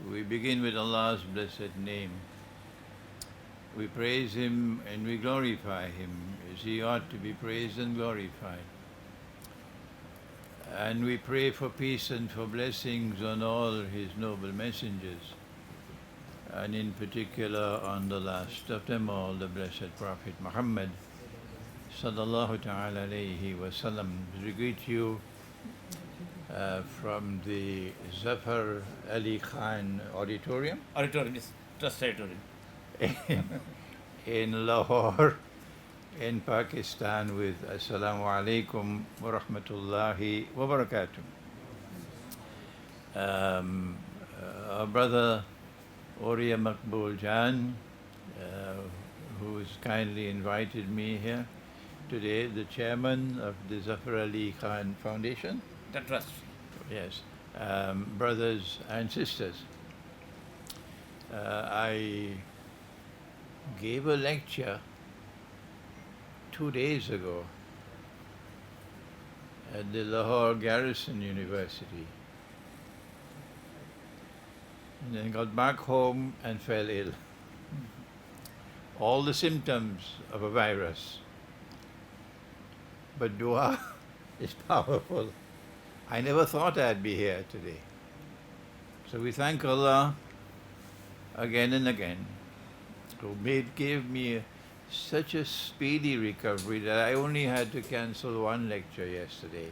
We begin with Allah's blessed name. We praise Him and we glorify Him as He ought to be praised and glorified. And we pray for peace and for blessings on all His noble messengers, and in particular on the last of them all, the blessed Prophet Muhammad sallallahu ta'ala alayhi wa sallam. We greet you from the Zafar Ali Khan Auditorium Auditorium, yes, Trust Auditorium. in Lahore, in Pakistan, with Assalamu alaikum wa rahmatullahi wa barakatuh. Our brother Orya Maqbool Jan, who has kindly invited me here today, the chairman of the Zafar Ali Khan Foundation. The trust. Yes, brothers and sisters. I gave a lecture 2 days ago at the Lahore Garrison University, and then got back home and fell ill. All the symptoms of a virus. But dua is powerful. I never thought I'd be here today. So we thank Allah again and again, who gave me such a speedy recovery that I only had to cancel one lecture yesterday.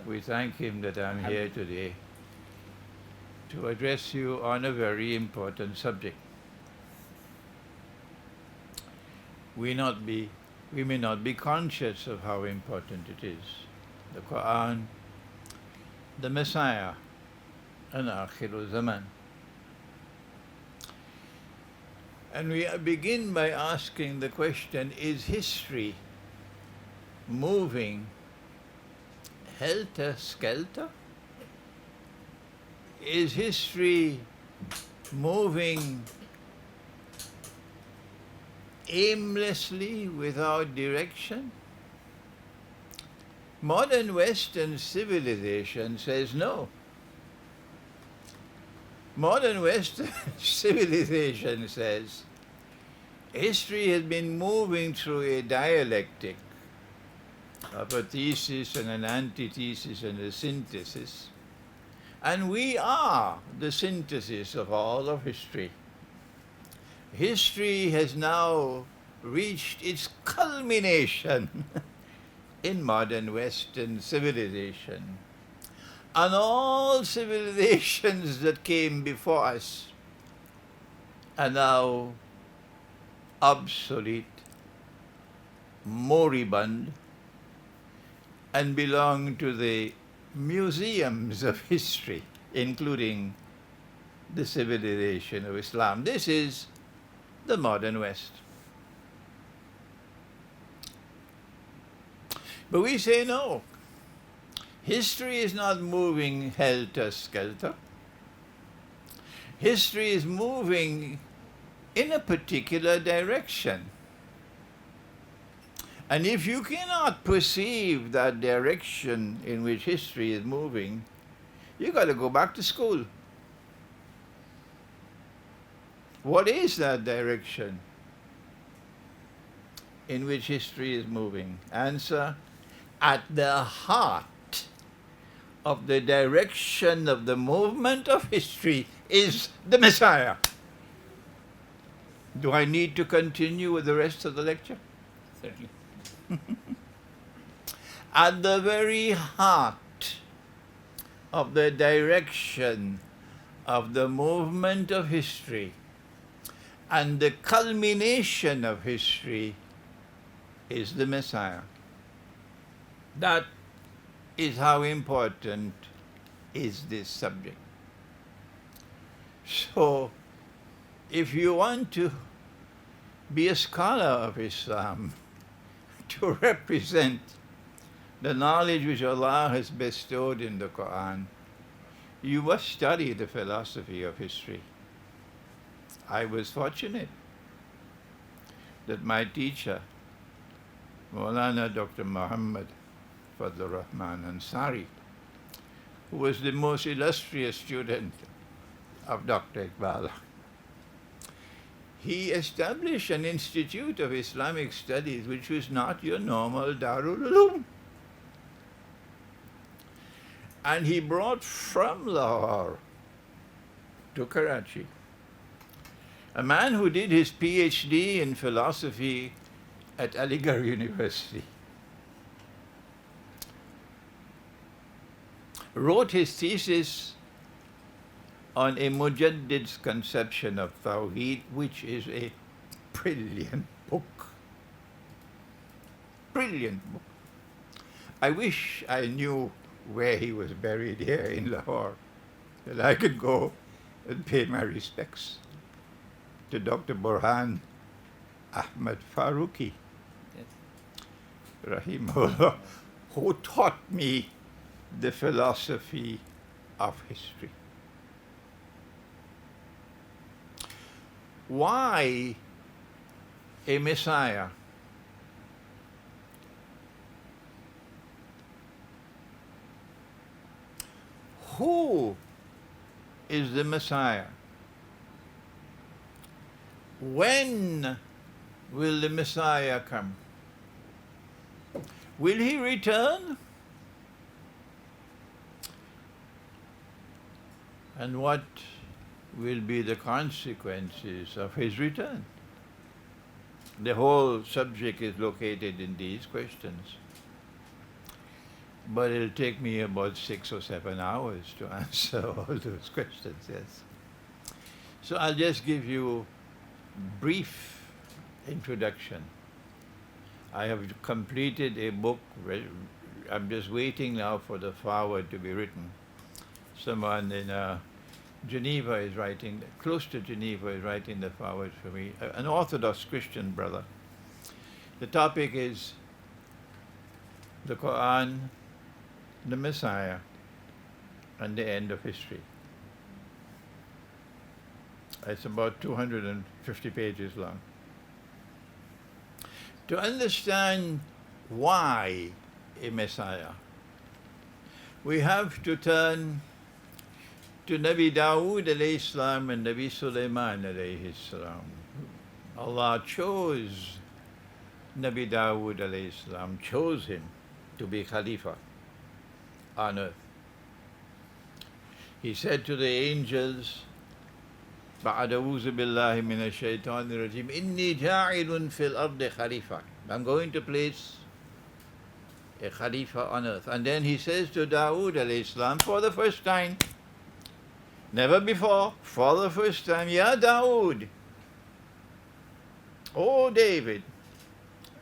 We thank Him that I'm here today to address you on a very important subject. We may not be conscious of how important it is. The Qur'an, the Messiah, and Akhirul Zaman. And we begin by asking the question, is history moving helter-skelter? Is history moving aimlessly without direction? Modern Western civilization says no. Modern Western civilization says history has been moving through a dialectic of a thesis and an antithesis and a synthesis, and we are the synthesis of all of history. History has now reached its culmination in modern Western civilization. And all civilizations that came before us are now obsolete, moribund, and belong to the museums of history, including the civilization of Islam. This is the modern West. But we say no. History is not moving helter-skelter. History is moving in a particular direction. And if you cannot perceive that direction in which history is moving, you've got to go back to school. What is that direction in which history is moving? Answer, at the heart of the direction of the movement of history is the Messiah. Do I need to continue with the rest of the lecture? Certainly. At the very heart of the direction of the movement of history and the culmination of history is the Messiah. That is how important is this subject. So, if you want to be a scholar of Islam, to represent the knowledge which Allah has bestowed in the Qur'an, you must study the philosophy of history. I was fortunate that my teacher, Maulana Dr. Muhammad Fadlur Rahman Ansari, who was the most illustrious student of Dr. Iqbal. He established an institute of Islamic studies which was not your normal Darul Uloom. And he brought from Lahore to Karachi a man who did his PhD in philosophy at Aligarh University, wrote his thesis on a Mujaddid's conception of Tawheed, which is a brilliant book. Brilliant book. I wish I knew where he was buried here in Lahore, that I could go and pay my respects to Dr. Burhan Ahmad Farooqi, Yes. rahimahullah, who taught me the philosophy of history. Why a Messiah? Who is the Messiah? When will the Messiah come? Will he return? And what will be the consequences of his return? The whole subject is located in these questions. But it'll take me about 6 or 7 hours to answer all those questions, yes. So I'll just give you brief introduction. I have completed a book. I'm just waiting now for the foreword to be written. Someone in Geneva is writing, close to Geneva is writing the foreword for me, an Orthodox Christian brother. The topic is the Qur'an, the Messiah, and the end of history. It's about 250 pages long. To understand why a Messiah, we have to turn to Nabi Dawood alayhi salam and Nabi Sulaiman alayhi salam. Allah chose Nabi Dawood alayhi salam, chose him to be Khalifa on earth. He said to the angels, بعد أعوذ بالله من الشيطان الرجيم إني جاعل في الأرض خليفة. I'm going to place a Khalifa on earth. And then he says to Dawood alayhi salam for the first time, never before, for the first time, Ya Dawood, O David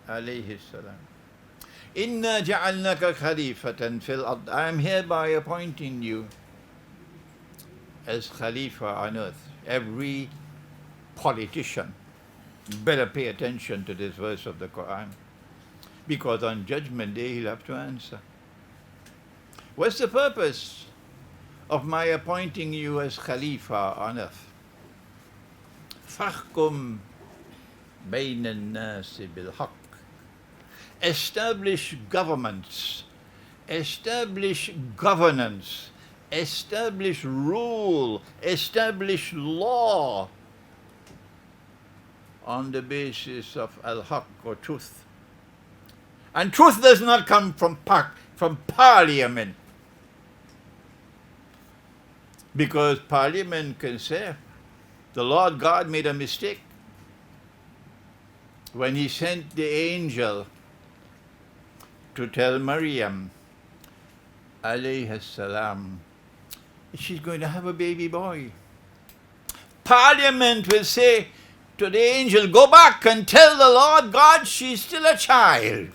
alayhi salam, Inna ja'alnaka khalifatan fil ard. I am hereby appointing you as Khalifa on earth. Every politician better pay attention to this verse of the Qur'an, because on Judgment Day he'll have to answer. What's the purpose of my appointing you as Khalifa on earth? فَحْكُمْ بَيْنَ النَّاسِ بِالْحَقِّ. Establish governments, establish governance, establish rule, establish law on the basis of al-haq or truth. And truth does not come from parliament, because parliament can say the Lord God made a mistake when he sent the angel to tell Maryam alayhi salam she's going to have a baby boy. Parliament will say to the angel, go back and tell the Lord God she's still a child.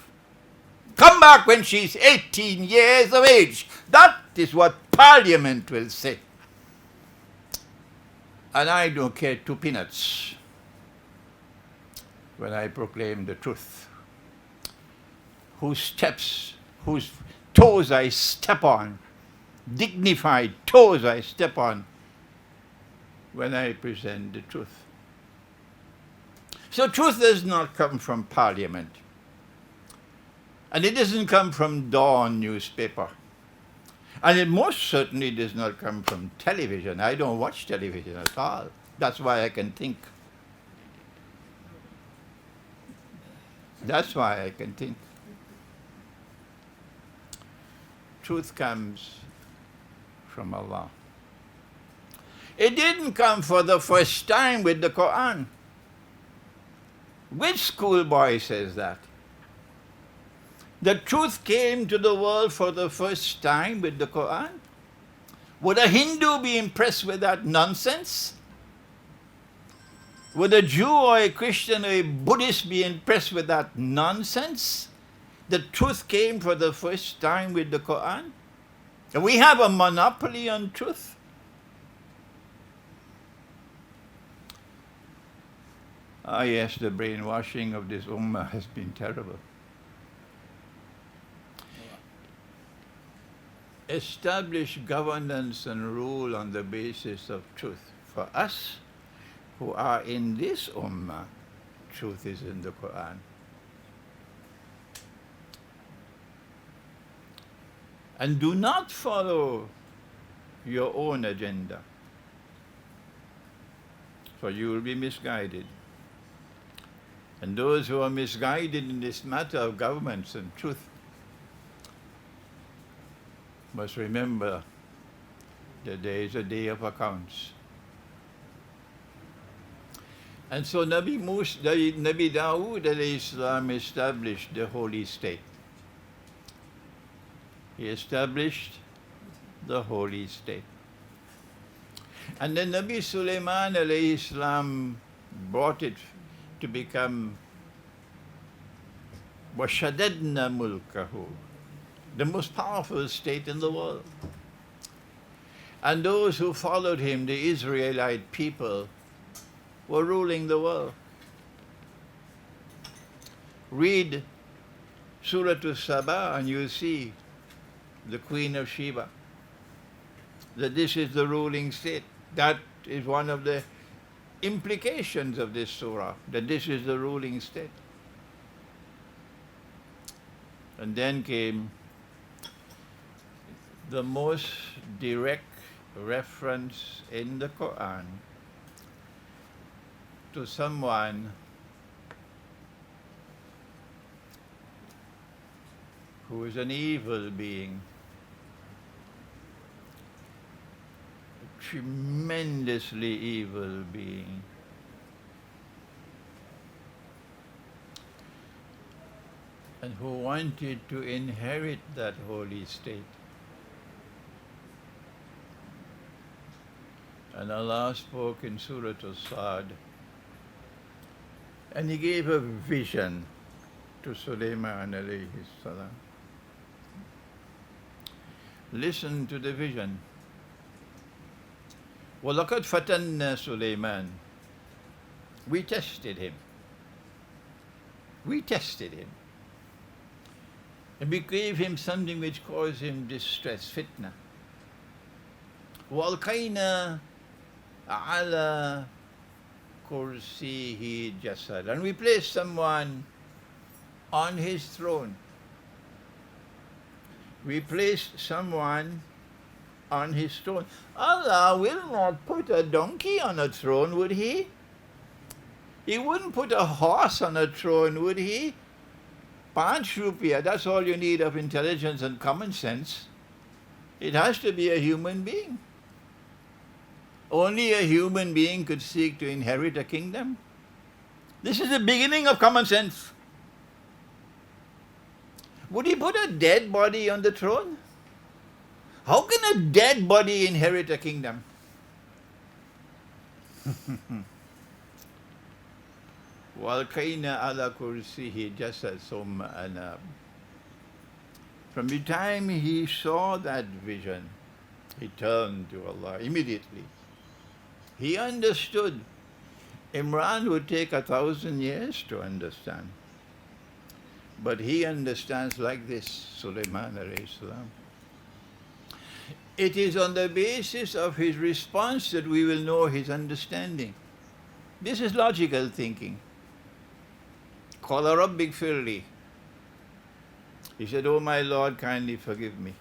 Come back when she's 18 years of age. That is what Parliament will say. And I don't care 2 peanuts when I proclaim the truth. Whose toes I step on, dignified toes I step on when I present the truth. So truth does not come from Parliament. And it doesn't come from Dawn newspaper. And it most certainly does not come from television. I don't watch television at all. That's why I can think. That's why I can think. Truth comes from Allah. It didn't come for the first time with the Qur'an. Which schoolboy says that? The truth came to the world for the first time with the Qur'an? Would a Hindu be impressed with that nonsense? Would a Jew or a Christian or a Buddhist be impressed with that nonsense? The truth came for the first time with the Qur'an? And we have a monopoly on truth. Ah yes, the brainwashing of this ummah has been terrible. Establish governance and rule on the basis of truth. For us who are in this ummah, truth is in the Qur'an. And do not follow your own agenda, for you will be misguided. And those who are misguided in this matter of governments and truth must remember that there is a day of accounts. And so Nabi Dawood alayhi salam established the holy state. He established the holy state. And then Nabi Sulaiman alayhi salam brought it to become وَشَدَدْنَا مُلْكَهُ, the most powerful state in the world. And those who followed him, the Israelite people, were ruling the world. Read Surah Al-Saba and you'll see the Queen of Sheba, that this is the ruling state. That is one of the implications of this surah, that this is the ruling state. And then came the most direct reference in the Qur'an to someone who is an evil being, a tremendously evil being. And who wanted to inherit that holy state. And Allah spoke in Surah Al-Sad, and He gave a vision to Sulaiman alayhi salam. Listen to the vision. وَلَقَدْ فَتَنَّا Sulaiman. We tested him. We tested him. And we gave him something which caused him distress, fitna. وَأَلْقَيْنَا عَلَى كُرْسِيهِ جَسَدًا. And we placed someone on his throne. We placed someone on his throne. Allah will not put a donkey on a throne, would He? He wouldn't put a horse on a throne, would He? 5 rupiah, that's all you need of intelligence and common sense. It has to be a human being. Only a human being could seek to inherit a kingdom. This is the beginning of common sense. Would He put a dead body on the throne? How can a dead body inherit a kingdom? وَأَلْقَيْنَا عَلَى كُرْسِيهِ جَسَدًا ثُمَّ أَنَابَ. From the time he saw that vision, he turned to Allah immediately. He understood. Imran would take 1,000 years to understand. But he understands like this, Sulaiman alayhi salam. It is on the basis of his response that we will know his understanding. This is logical thinking. Qala Rabbi gfirli. He said, "Oh my Lord, kindly forgive me."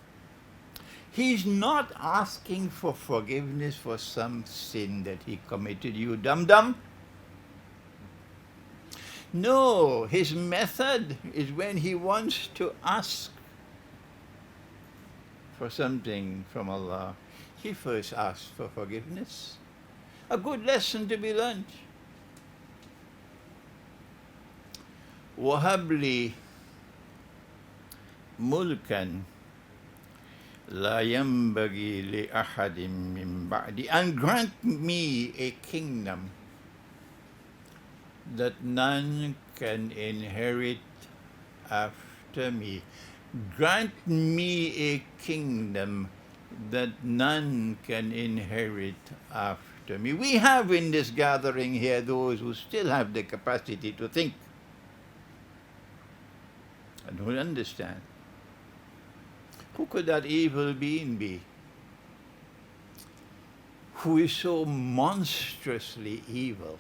He's not asking for forgiveness for some sin that he committed, you dum-dum. No, his method is when he wants to ask for something from Allah, he first asks for forgiveness. A good lesson to be learned. وَهَبْ لِي مُلْكًا لَا يَنْبَغِي لِأَحَدٍ مِّن بَعْدِي, and grant me a kingdom that none can inherit after me. Grant me a kingdom that none can inherit after me. We have in this gathering here those who still have the capacity to think and who understand. Who could that evil being be who is so monstrously evil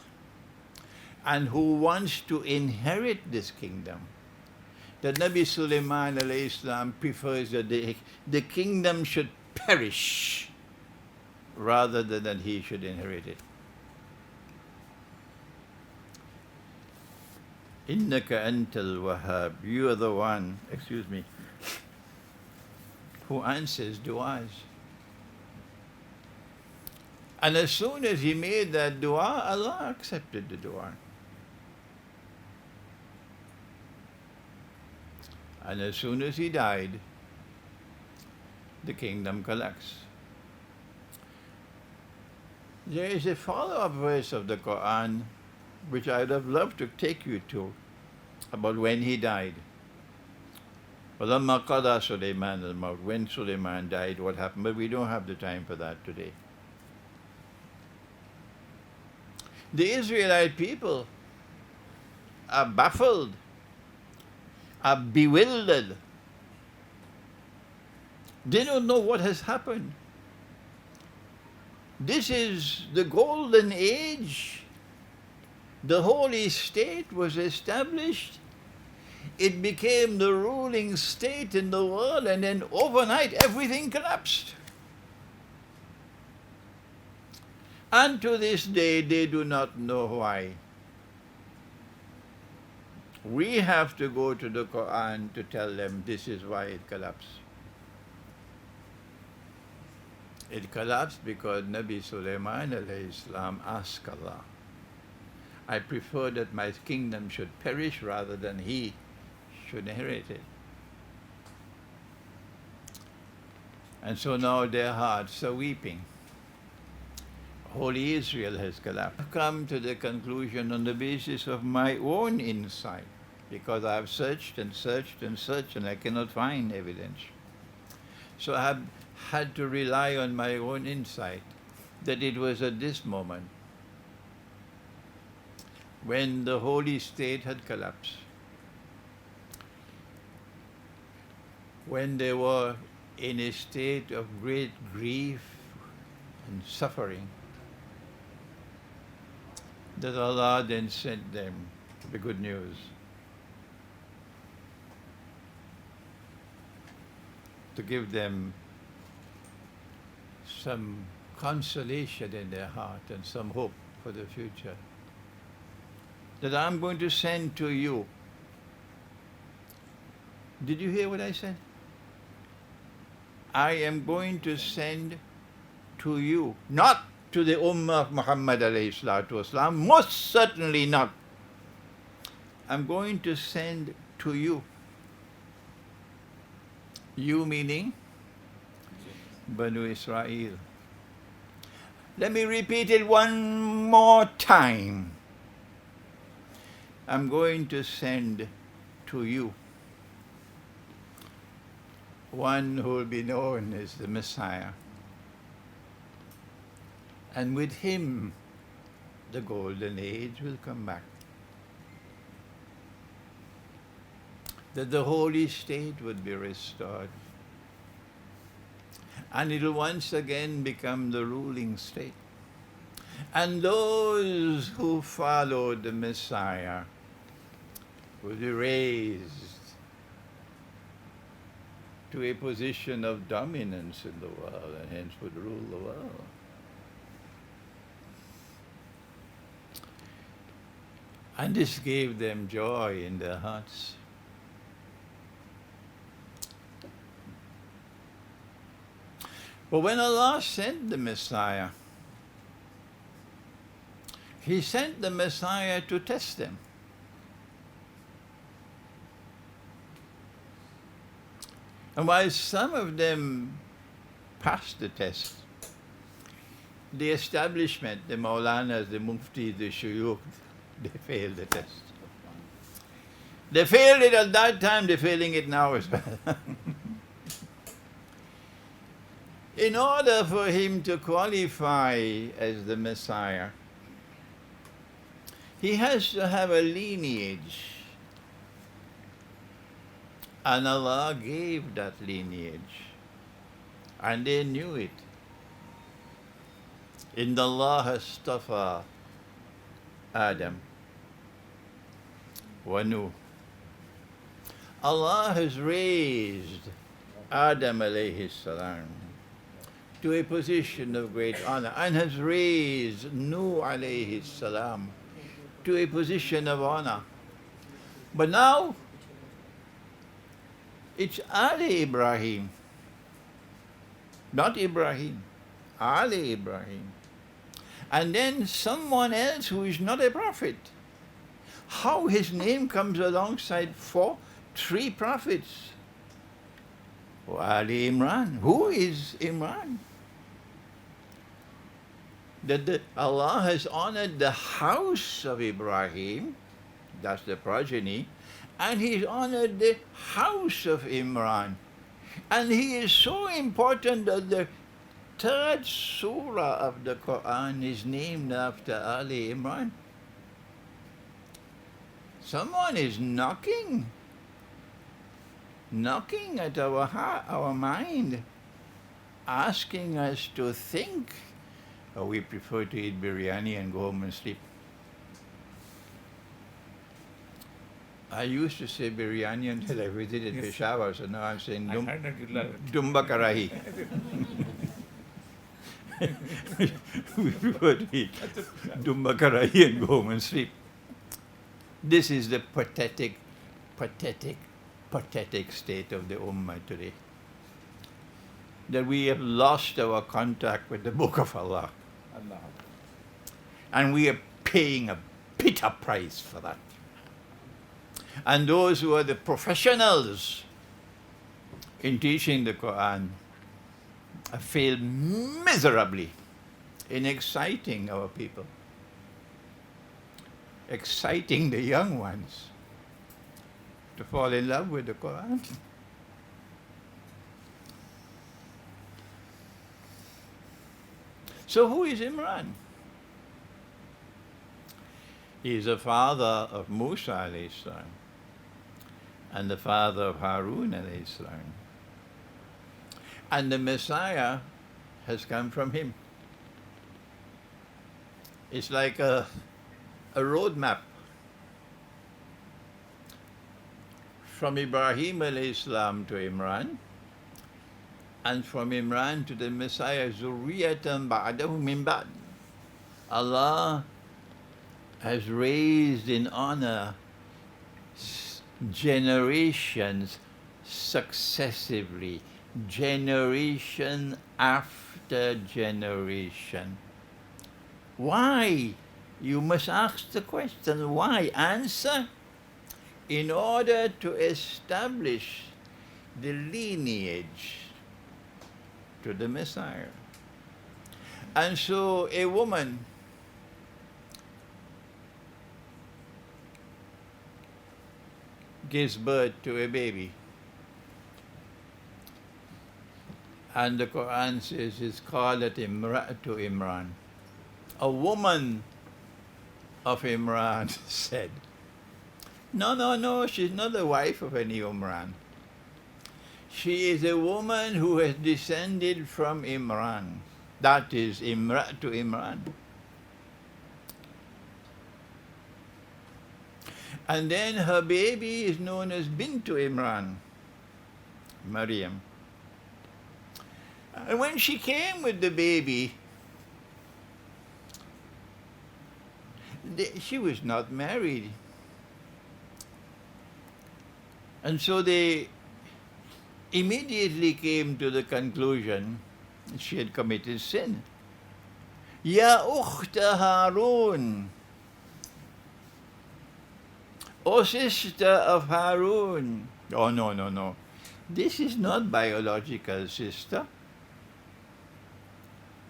and who wants to inherit this kingdom? That Nabi Sulaiman alayhi salam prefers that the kingdom should perish rather than that he should inherit it. Innaka antal wahhab, you are the one, who answers du'as. And as soon as he made that dua, Allah accepted the dua. And as soon as he died, the kingdom collapsed. There is a follow-up verse of the Qur'an which I would have loved to take you to about when he died. وَلَمَّا قَضَى سُلَيْمَانَ الْمَوْتَ, when Sulaiman died, what happened? But we don't have the time for that today. The Israelite people are baffled, are bewildered. They don't know what has happened. This is the golden age. The holy state was established. It became the ruling state in the world, and then overnight everything collapsed. And to this day they do not know why. We have to go to the Qur'an to tell them this is why it collapsed. It collapsed because Nabi Sulaiman alayhi salam asked Allah, I prefer that my kingdom should perish rather than he should inherit it. And so now their hearts are weeping. Holy Israel has collapsed. I've come to the conclusion on the basis of my own insight, because I have searched and searched and searched and I cannot find evidence. So I have had to rely on my own insight that it was at this moment, when the holy state had collapsed, when they were in a state of great grief and suffering, that Allah then sent them the good news. To give them some consolation in their heart and some hope for the future. That I'm going to send to you. Did you hear what I said? I am going to send to you, not to the Ummah of Muhammad alayhi salatu wasalam, most certainly not. I'm going to send to you. You meaning Banu Israel. Let me repeat it one more time. I'm going to send to you one who will be known as the Messiah. And with him, the golden age will come back. That the holy state would be restored. And it will once again become the ruling state. And those who followed the Messiah will be raised to a position of dominance in the world, and hence would rule the world. And this gave them joy in their hearts. But when Allah sent the Messiah, He sent the Messiah to test them. And while some of them passed the test, the establishment, the Maulanas, the Muftis, the Shuyukh, they failed the test. They failed it at that time, they're failing it now as well. In order for him to qualify as the Messiah, he has to have a lineage. And Allah gave that lineage. And they knew it. Inna Allah astafa Adam wa Nuh. Allah has raised Adam alayhi salam to a position of great honor, and has raised Nuh alayhi salam to a position of honor. But now it's Ali Ibrahim, not Ibrahim, Ali Ibrahim. And then someone else who is not a prophet. How his name comes alongside three prophets? Oh, Ali Imran. Who is Imran? That Allah has honored the house of Ibrahim, that's the progeny, and He's honored the house of Imran. And he is so important that the third surah of the Qur'an is named after Ali Imran. Someone is knocking at our heart, our mind, asking us to think. Or we prefer to eat biryani and go home and sleep. I used to say biryani until I visited Peshawar, so now I'm saying dumba karahi. We prefer to eat dumba karahi and go home and sleep. This is the pathetic state of the Ummah today. That we have lost our contact with the Book of Allah. And we are paying a bitter price for that. And those who are the professionals in teaching the Qur'an have failed miserably in exciting our people, exciting the young ones to fall in love with the Qur'an. So who is Imran? He is the father of Musa alayhi salam and the father of Harun alayhi salam. And the Messiah has come from him. It's like a road map. From Ibrahim alayhi salam to Imran, and from Imran to the Messiah, Zurriyatan ba'dahu min ba'd. Allah has raised in honor generations successively, generation after generation. Why? You must ask the question, why? Answer, in order to establish the lineage to the Messiah. And so a woman gives birth to a baby. And the Quran says it's called Imra'atu Imran. A woman of Imran said, no, she's not the wife of any Imran. She is a woman who has descended from Imran. That is Imra'atu Imran. And then her baby is known as Bintu Imran. Maryam. And when she came with the baby, she was not married. And so they immediately came to the conclusion that she had committed sin. Ya ukhta Harun, O sister of Harun. Oh, no, no, no. This is not biological sister.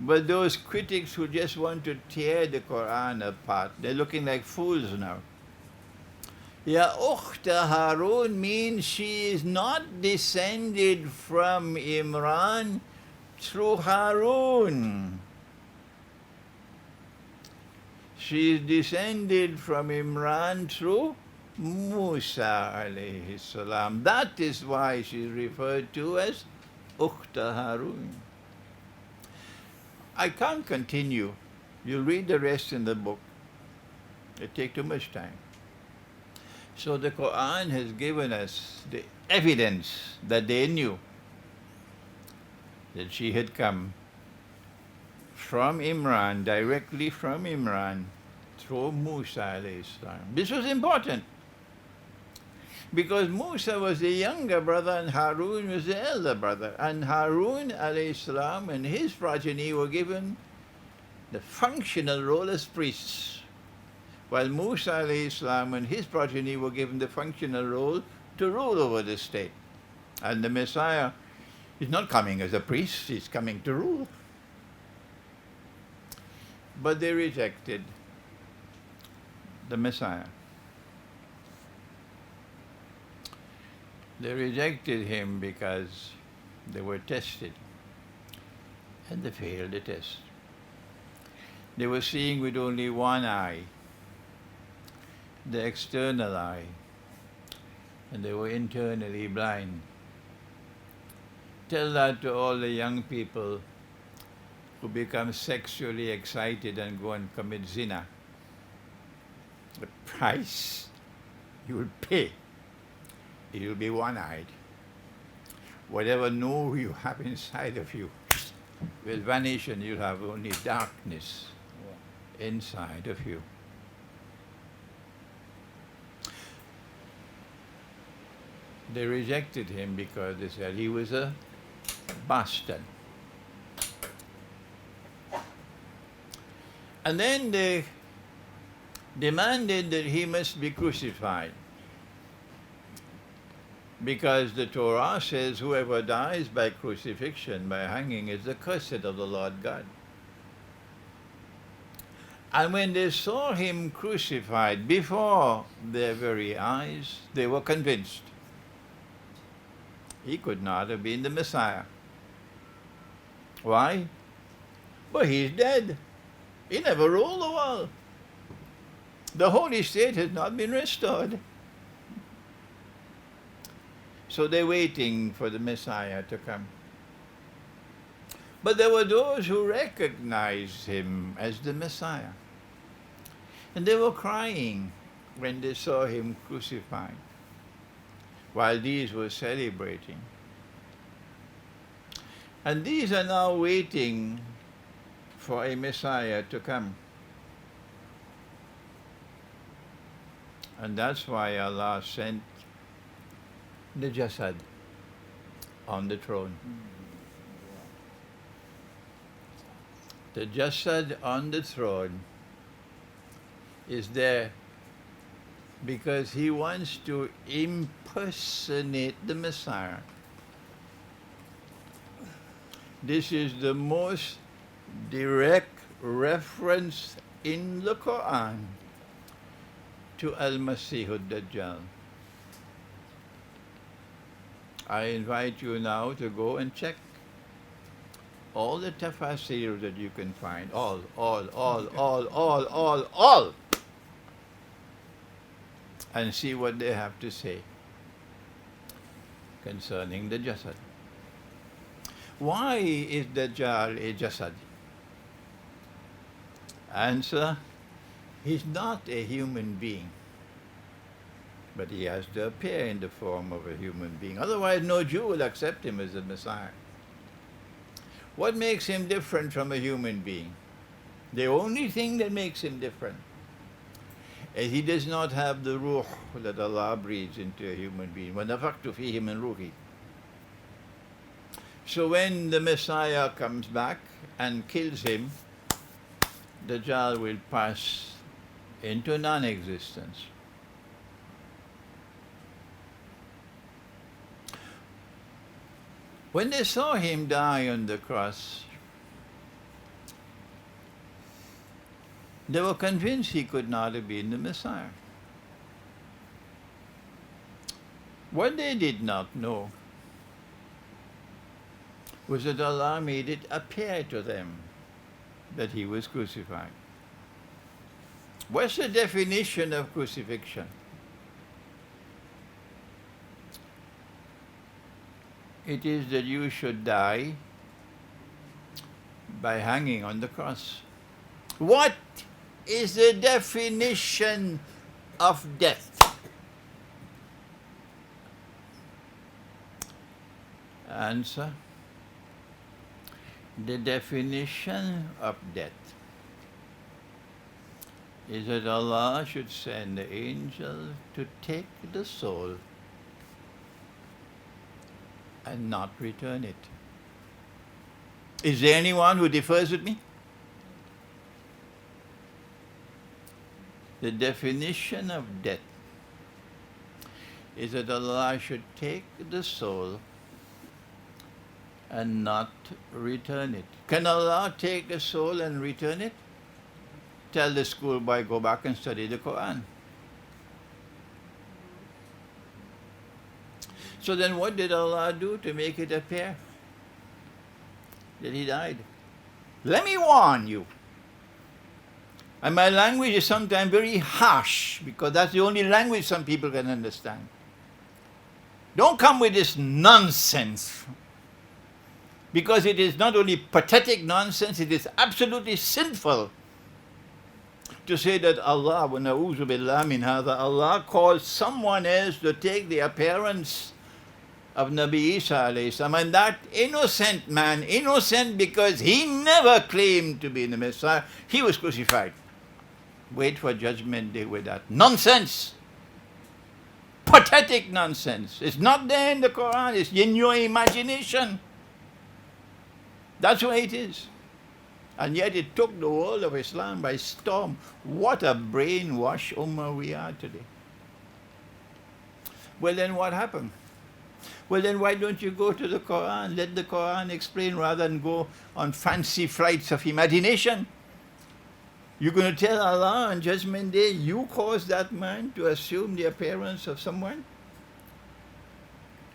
But those critics who just want to tear the Qur'an apart, they're looking like fools now. Ya ukhta Harun means she is not descended from Imran through Harun. She is descended from Imran through Musa alayhi salam. That is why she is referred to as Ukhta Harun. I can't continue. You'll read the rest in the book. It takes too much time. So the Qur'an has given us the evidence that they knew that she had come from Imran, directly from Imran, through Musa alayhi salam. This was important because Musa was the younger brother and Harun was the elder brother. And Harun alayhi salam and his progeny were given the functional role as priests, while Musa alayhi salam and his progeny were given the functional role to rule over the state. And the Messiah is not coming as a priest, he's coming to rule. But they rejected the Messiah. They rejected him because they were tested and they failed the test. They were seeing with only one eye, the external eye, and they were internally blind. Tell that to all the young people who become sexually excited and go and commit zina. The price you will pay, it will be one-eyed. Whatever nur you have inside of you will vanish and you'll have only darkness inside of you. They rejected him because they said he was a bastard. And then they demanded that he must be crucified, because the Torah says whoever dies by crucifixion, by hanging, is the cursed of the Lord God. And when they saw him crucified before their very eyes, they were convinced he could not have been the Messiah. Why? Well, he's dead. He never ruled the world. The holy state has not been restored. So they're waiting for the Messiah to come. But there were those who recognized him as the Messiah. And they were crying when they saw him crucified, while these were celebrating. And these are now waiting for a Messiah to come. And that's why Allah sent the Jasad on the throne. The Jasad on the throne is there because he wants to impersonate the Messiah. This is the most direct reference in the Qur'an to Al-Masih ad-Dajjal. I invite you now to go and check all the tafasir that you can find, all, and see what they have to say concerning the Jasad. Why is Dajjal a Jasad? Answer, he's not a human being. But he has to appear in the form of a human being. Otherwise, no Jew will accept him as a Messiah. What makes him different from a human being? The only thing that makes him different is he does not have the ruh that Allah breathes into a human being. وَنَفَخْتُ فِيهِ مِنْ رُوحِي. So when the Messiah comes back and kills him, Dajjal will pass into non-existence. When they saw him die on the cross, they were convinced he could not have been the Messiah. What they did not know was that Allah made it appear to them that he was crucified. What's the definition of crucifixion? It is that you should die by hanging on the cross. What is the definition of death? Answer. The definition of death is that Allah should send the angel to take the soul and not return it. Is there anyone who differs with me? The definition of death is that Allah should take the soul and not return it. Can Allah take the soul and return it? Tell the schoolboy, go back and study the Qur'an. So then what did Allah do to make it appear that he died? Let me warn you. And my language is sometimes very harsh because that's the only language some people can understand. Don't come with this nonsense, because it is not only pathetic nonsense, it is absolutely sinful to say that Allah, wa na'udhu billah min hadha, Allah calls someone else to take the appearance of Nabi Isa alayhi salam, and that innocent man, innocent because he never claimed to be the Messiah, he was crucified. Wait for judgment day with that nonsense. Pathetic nonsense. It's not there in the Quran, it's in your imagination. That's why it is. And yet it took the world of Islam by storm. What a brainwash ummah we are today. Well, then what happened? Well, then why don't you go to the Quran? Let the Quran explain rather than go on fancy flights of imagination. You're going to tell Allah on Judgment Day, you caused that man to assume the appearance of someone?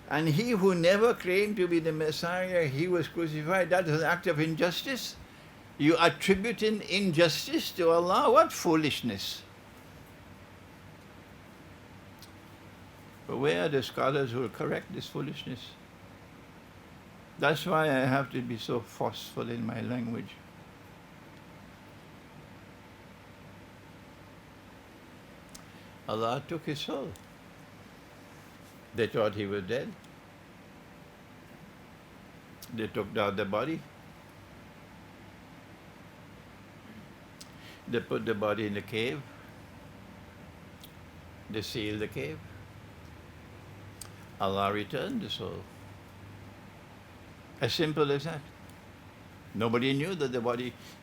And he who never claimed to be the Messiah, he was crucified. That is an act of injustice. You attributing injustice to Allah? What foolishness. But where are the scholars who will correct this foolishness? That's why I have to be so forceful in my language. Allah took his soul. They thought he was dead. They took down the body. They put the body in the cave. They sealed the cave. Allah returned the soul. As simple as that. Nobody knew that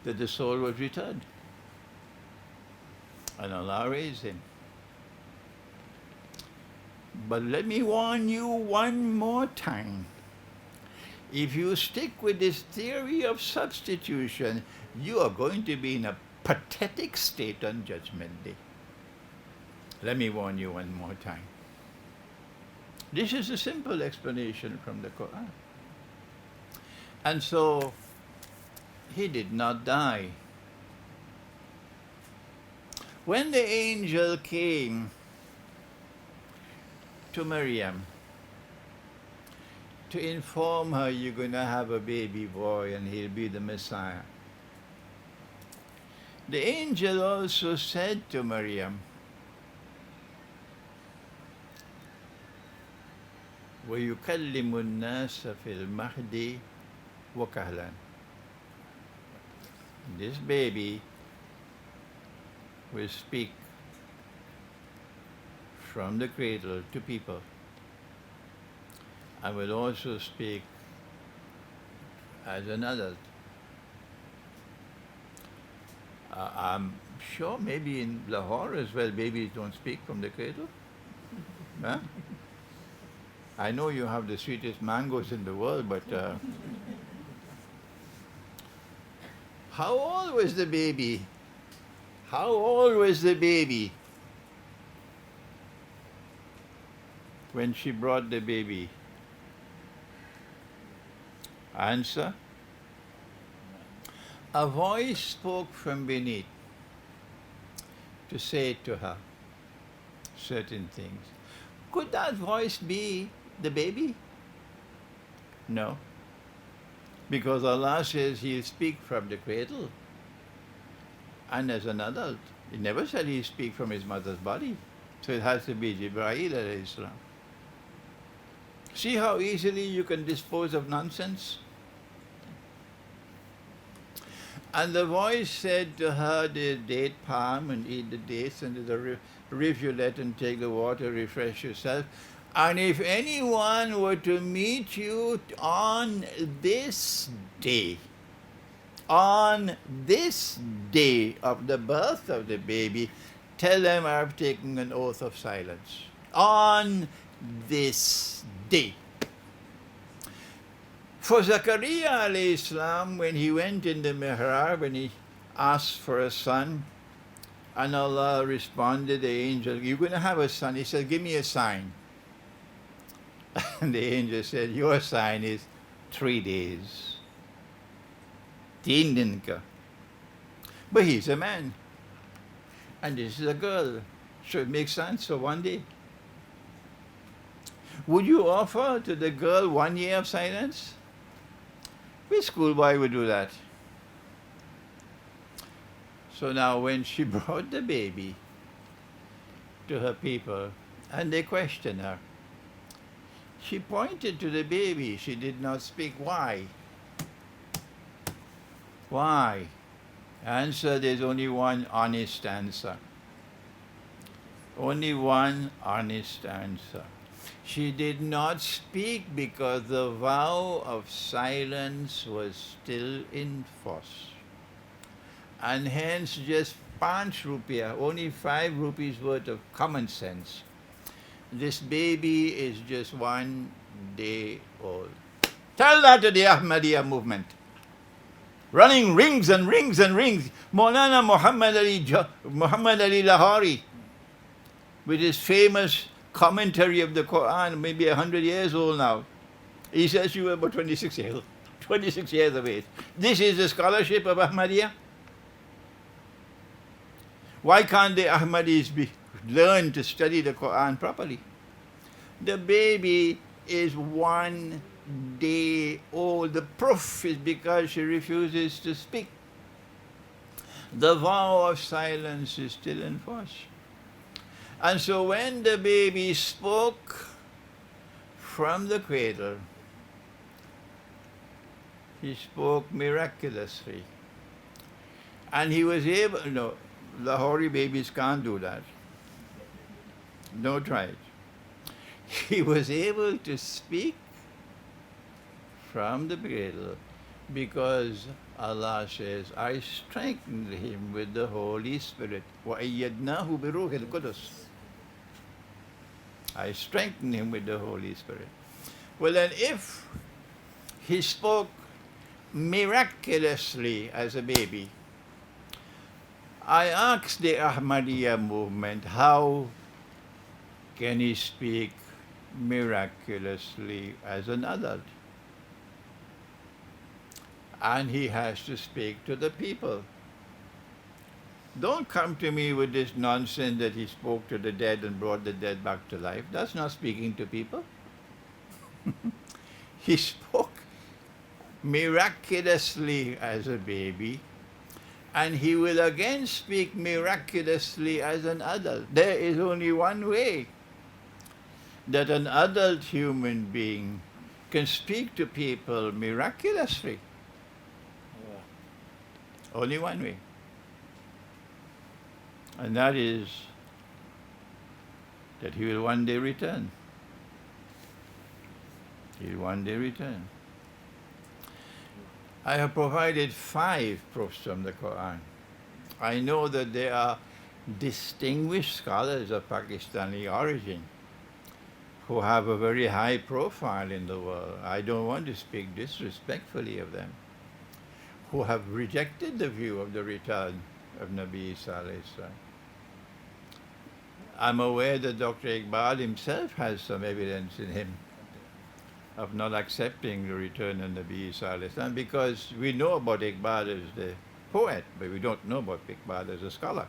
the soul was returned. And Allah raised him. But let me warn you one more time. If you stick with this theory of substitution, you are going to be in a pathetic state on Judgment Day. Let me warn you one more time. This is a simple explanation from the Quran. And so, he did not die. When the angel came to Maryam to inform her you're going to have a baby boy and he'll be the Messiah, the angel also said to Maryam, وَيُكَلِّمُ النَّاسَ فِي الْمَهْدِ وَكَهْلًا. This baby will speak from the cradle to people. I will also speak as an adult. I'm sure maybe in Lahore as well, babies don't speak from the cradle. Huh? I know you have the sweetest mangoes in the world, but how old was the baby? How old was the baby when she brought the baby? Answer. A voice spoke from beneath to say to her certain things. Could that voice be the baby? No. Because Allah says He'll speak from the cradle and as an adult. He never said He'll speak from His mother's body. So it has to be Jibreel alayhi salam. See how easily you can dispose of nonsense? And the voice said to her, the date palm and eat the dates, and the rivulet and take the water, refresh yourself. And if anyone were to meet you on this day of the birth of the baby, tell them I've taken an oath of silence. On this day. For Zakaria alayhi salam, when he went in the mihrab and he asked for a son, and Allah responded, the angel, you're going to have a son. He said, give me a sign. And the angel said, your sign is 3 days. 3 din ka. But he's a man. And this is a girl. So it makes sense for 1 day. Would you offer to the girl 1 year of silence? Which schoolboy would do that? So now when she brought the baby to her people and they questioned her, she pointed to the baby. She did not speak. Why? Why? Answer, there's only one honest answer. Only one honest answer. She did not speak because the vow of silence was still in force. And hence just 5 rupiah, only 5 rupees worth of common sense. This baby is just 1 day old. Tell that to the Ahmadiyya movement. Running rings and rings and rings. Maulana Muhammad Ali Lahori, with his famous commentary of the Qur'an, maybe 100 years old now. He says you were about 26 years of age. This is the scholarship of Ahmadiyya. Why can't the Ahmadis learn to study the Qur'an properly? The baby is 1 day old. The proof is because she refuses to speak. The vow of silence is still in force. And so when the baby spoke from the cradle, he spoke miraculously. And he was able, no, Lahori babies can't do that. No, try it. He was able to speak from the cradle because Allah says, I strengthened him with the Holy Spirit. وَأَيَّدْنَاهُ بِرُوحِ الْقُدُسِ. I strengthened him with the Holy Spirit. Well, then if he spoke miraculously as a baby, I asked the Ahmadiyya movement, how can he speak miraculously as an adult? And he has to speak to the people. Don't come to me with this nonsense that he spoke to the dead and brought the dead back to life. That's not speaking to people. He spoke miraculously as a baby, and he will again speak miraculously as an adult. There is only one way. that an adult human being can speak to people miraculously. Only one way. And that is that he will one day return. He will one day return. I have provided 5 proofs from the Qur'an. I know that there are distinguished scholars of Pakistani origin who have a very high profile in the world. I don't want to speak disrespectfully of them, who have rejected the view of the return of Nabi Isa alayhi salam. I'm aware that Dr. Iqbal himself has some evidence in him of not accepting the return of Nabi Isa alayhi salam, because we know about Iqbal as the poet, but we don't know about Iqbal as a scholar.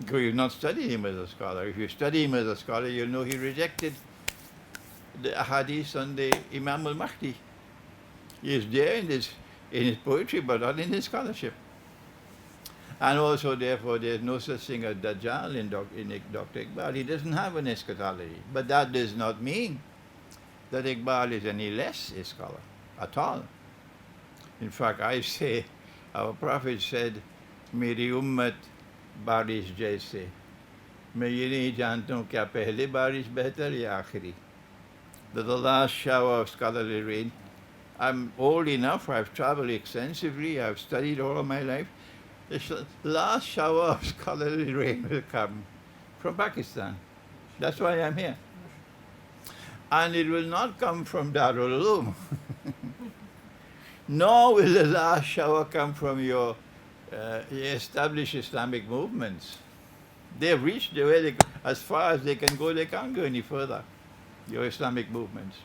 Because you've not studied him as a scholar. If you study him as a scholar, you'll know he rejected the ahadith on the Imam al-Mahdi. He is there in his poetry, but not in his scholarship. And also, therefore, there's no such thing as Dajjal in Dr. Iqbal. He doesn't have an eschatology. But that does not mean that Iqbal is any less a scholar at all. In fact, I say, our Prophet said, Meri ummat बारिश जैसे मैं ये नहीं जानता हूँ क्या पहले बारिश बेहतर या आखिरी. That the last shower of scholarly rain, I'm old enough, I've traveled extensively, I've studied all of my life. The last shower of scholarly rain will come from Pakistan. That's why I'm here. And it will not come from Darul Uloom. Nor will the last shower come from your established Islamic movements. They've reached where they, as far as they can go, they can't go any further, your Islamic movements.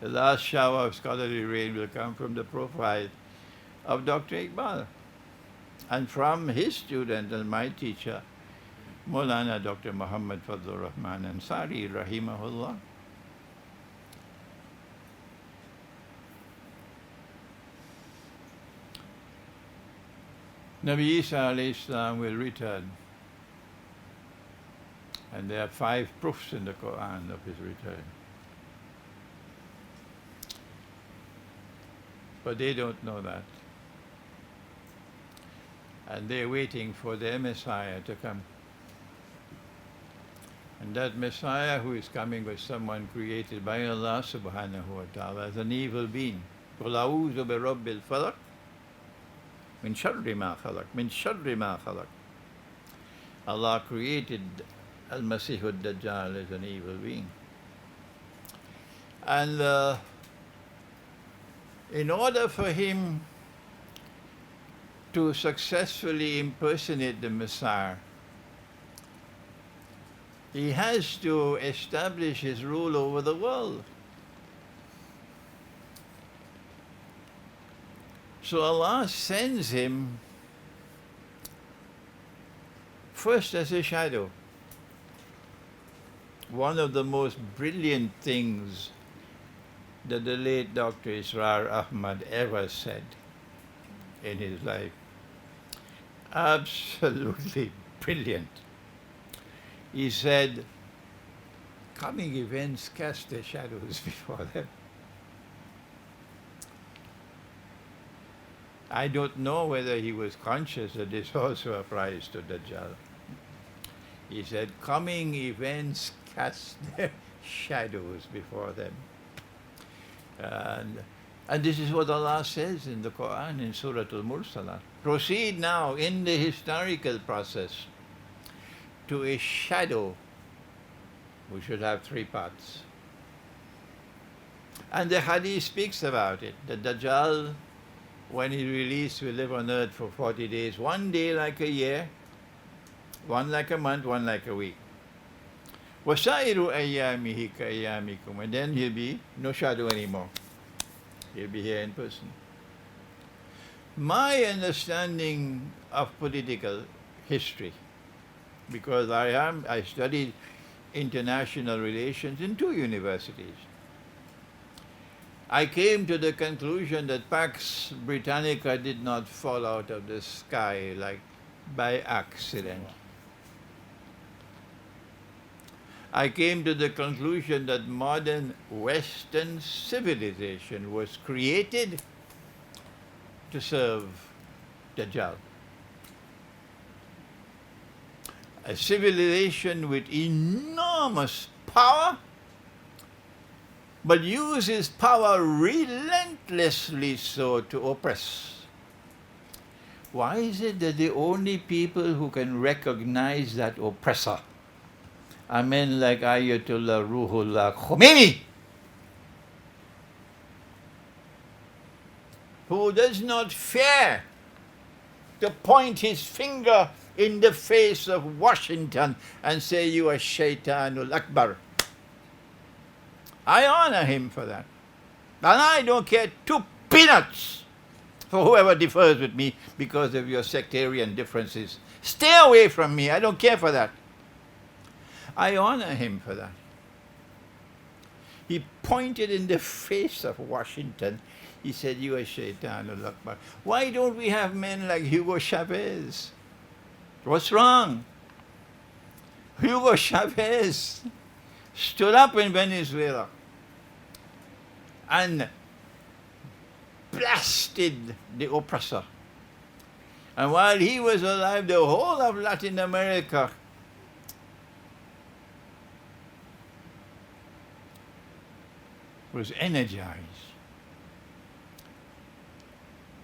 The last shower of scholarly rain will come from the profile of Dr. Iqbal and from his student and my teacher, Maulana Dr. Muhammad Fadlur Rahman Ansari, rahimahullah. Nabi Isa alayhi salam will return. And there are 5 proofs in the Qur'an of his return. But they don't know that. And they're waiting for their Messiah to come. And that Messiah who is coming was someone created by Allah subhanahu wa ta'ala as an evil being. قُلْ أَعُوذُ بِرَبِّ الْفَلَقِ min sharri ma khalaq, min sharri ma khalaq. Allah created Al-Masih al-Dajjal as an evil being. And in order for him to successfully impersonate the Messiah, he has to establish his rule over the world. So Allah sends him first as a shadow. One of the most brilliant things that the late Dr. Israr Ahmad ever said in his life. Absolutely brilliant. He said, coming events cast their shadows before them. I don't know whether he was conscious that this also applies to Dajjal. He said, coming events cast their shadows before them. And this is what Allah says in the Qur'an in Surah Al-Mursalat. Proceed now in the historical process to a shadow. We should have 3 parts. And the Hadith speaks about it. The Dajjal, when he released, will live on earth for 40 days. 1 day like a year, 1 like a month, 1 like a week. وَسَائِرُ أَيَّامِهِ كَأَيَّامِكُمْ. And then he'll be no shadow anymore. He'll be here in person. My understanding of political history, because I studied international relations in 2 universities. I came to the conclusion that Pax Britannica did not fall out of the sky like by accident. I came to the conclusion that modern Western civilization was created to serve Dajjal. A civilization with enormous power, but uses power relentlessly so to oppress. Why is it that the only people who can recognize that oppressor are men like Ayatollah Ruhollah Khomeini, who does not fear to point his finger in the face of Washington and say, "You are Shaitanul Akbar"? I honor him for that. And I don't care two peanuts for whoever differs with me because of your sectarian differences. Stay away from me. I don't care for that. I honor him for that. He pointed in the face of Washington. He said, "You are Shaitanul Akbar." Why don't we have men like Hugo Chavez? What's wrong? Hugo Chavez stood up in Venezuela and blasted the oppressor. And while he was alive, the whole of Latin America was energized.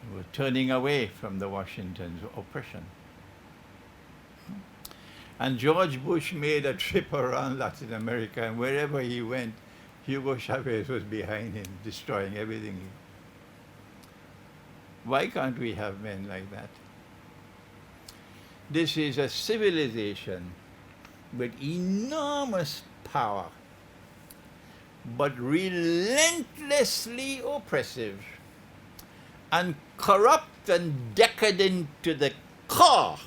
They were turning away from the Washington's oppression. And George Bush made a trip around Latin America, and wherever he went, Hugo Chavez was behind him, destroying everything. Why can't we have men like that? This is a civilization with enormous power, but relentlessly oppressive and corrupt and decadent to the core.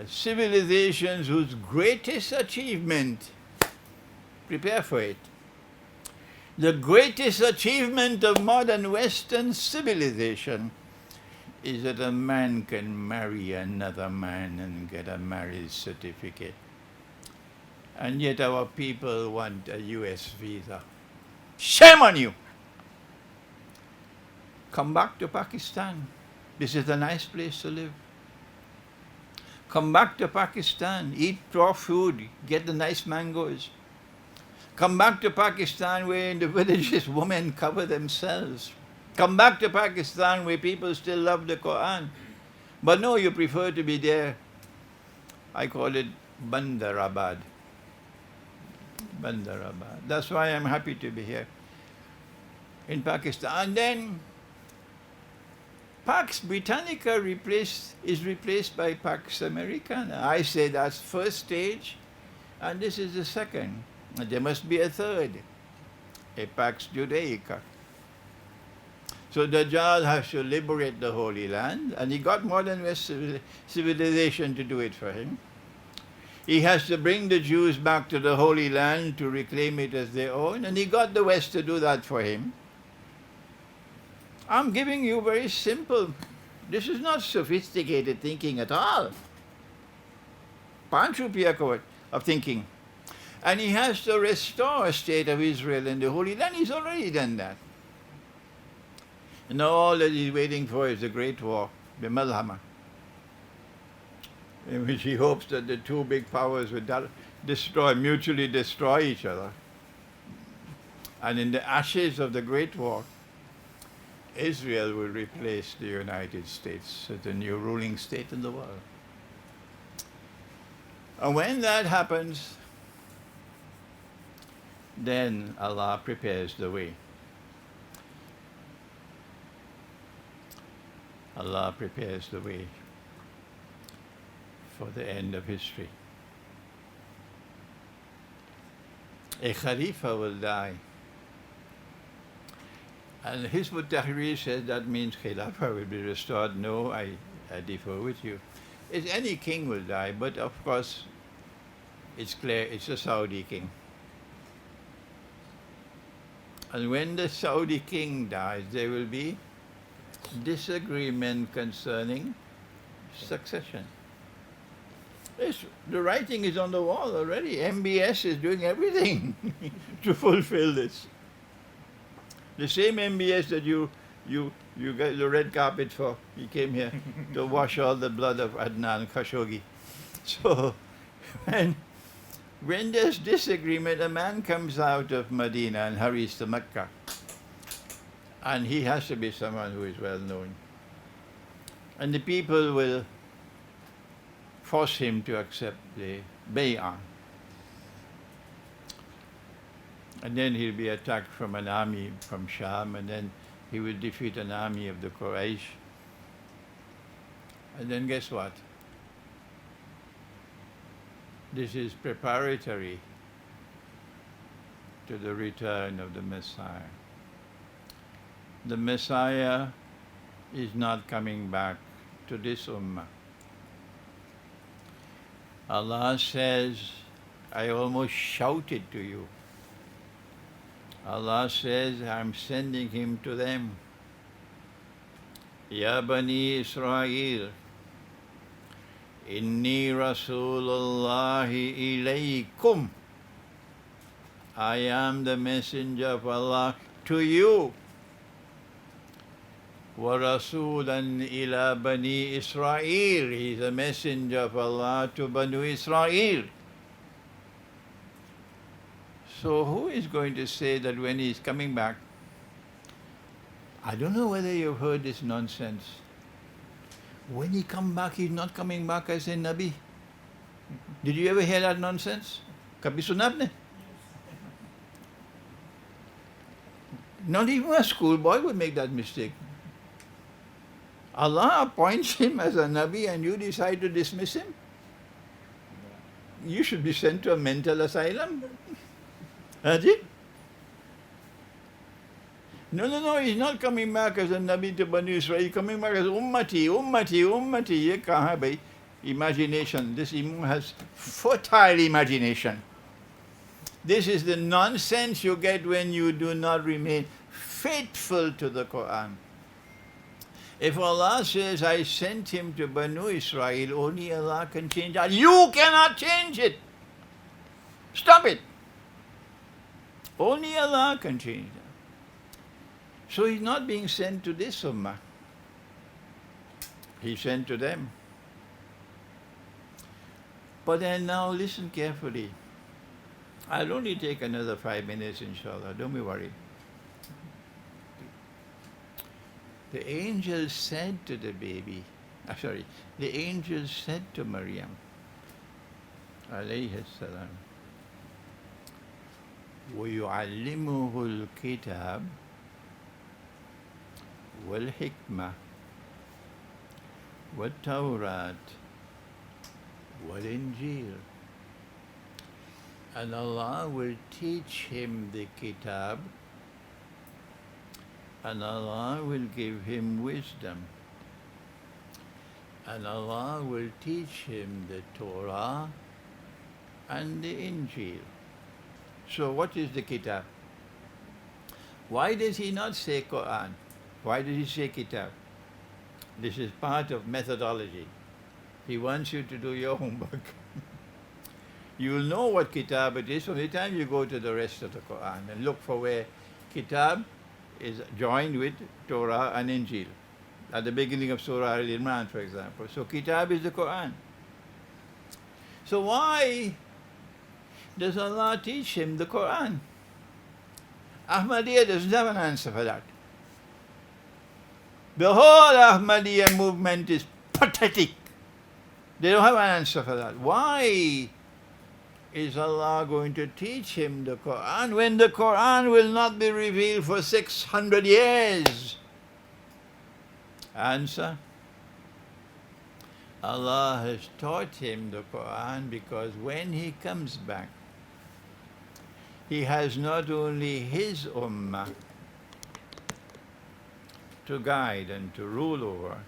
Civilizations whose greatest achievement, prepare for it, the greatest achievement of modern Western civilization is that a man can marry another man and get a marriage certificate. And yet our people want a US visa. Shame on you! Come back to Pakistan. This is a nice place to live. Come back to Pakistan, eat raw food, get the nice mangoes. Come back to Pakistan where in the villages women cover themselves. Come back to Pakistan where people still love the Qur'an. But no, you prefer to be there. I call it Bandarabad. Bandarabad. That's why I'm happy to be here in Pakistan. And then Pax Britannica is replaced by Pax Americana. I say that's first stage, and this is the second. And there must be a third, a Pax Judaica. So Dajjal has to liberate the Holy Land, and he got modern West civilization to do it for him. He has to bring the Jews back to the Holy Land to reclaim it as their own, and he got the West to do that for him. I'm giving you very simple. This is not sophisticated thinking at all. Panchupiya of thinking. And he has to restore a state of Israel in the Holy Land. He's already done that. And now all that he's waiting for is the Great War, the Malhama, in which he hopes that the two big powers will mutually destroy each other. And in the ashes of the Great War, Israel will replace the United States as the new ruling state in the world. And when that happens, then Allah prepares the way. Allah prepares the way for the end of history. A Khalifa will die. And Hizb ut-Tahrir says that means Khilafah will be restored. No, I differ with you. Any king will die, but of course, it's clear it's a Saudi king. And when the Saudi king dies, there will be disagreement concerning succession. The writing is on the wall already. MBS is doing everything to fulfill this. The same MBS that you got the red carpet for. He came here to wash all the blood of Adnan Khashoggi. So when there's disagreement, a man comes out of Medina and hurries to Mecca. And he has to be someone who is well known. And the people will force him to accept the bay'ah. And then he'll be attacked from an army from Sham, and then he will defeat an army of the Quraysh. And then guess what? This is preparatory to the return of the Messiah. The Messiah is not coming back to this ummah. Allah says, I almost shouted to you. Allah says, I'm sending him to them. Ya Bani Israel, Inni Rasulullahi ilaykum. I am the messenger of Allah to you. وَرَسُولًا إِلَى بَنِي إِسْرَائِيلِ. He is a messenger of Allah to Banu Israel. So who is going to say that when he is coming back? I don't know whether you've heard this nonsense. When he come back, he's not coming back as a Nabi. Did you ever hear that nonsense? Kabhi suna aapne? Not even a schoolboy would make that mistake. Allah appoints him as a Nabi and you decide to dismiss him? You should be sent to a mental asylum. Haji? No, he's not coming back as a Nabi to Banu Israel. He's coming back as Ummati. Ye kahan hai bhai? Imagination. This Imam has fertile imagination. This is the nonsense you get when you do not remain faithful to the Qur'an. If Allah says, I sent him to Banu Israel, only Allah can change that. You cannot change it. Stop it. Only Allah can change that. So he's not being sent to this ummah. He's sent to them. But then now listen carefully. I'll only take another 5 minutes, inshallah. Don't be worried. The angel said to the baby, the angel said to Maryam, alayhi salam, وَيُعَلِّمُهُ الْكِتَابِ وَالْحِكْمَةِ وَالتَّوْرَاةِ وَالْإِنْجِيلِ. And Allah will teach him the kitab, and Allah will give him wisdom, and Allah will teach him the Torah and the Injil. So what is the kitab? Why does he not say Qur'an? Why does he say kitab? This is part of methodology. He wants you to do your homework. You will know what kitab it is from the time you go to the rest of the Qur'an and look for where kitab is joined with Torah and Injil. At the beginning of Surah Al-Ilm, for example. So kitab is the Qur'an. So why does Allah teach him the Qur'an? Ahmadiyya doesn't have an answer for that. The whole Ahmadiyya movement is pathetic. They don't have an answer for that. Why is Allah going to teach him the Qur'an when the Qur'an will not be revealed for 600 years? Answer: Allah has taught him the Qur'an because when he comes back, he has not only his ummah to guide and to rule over,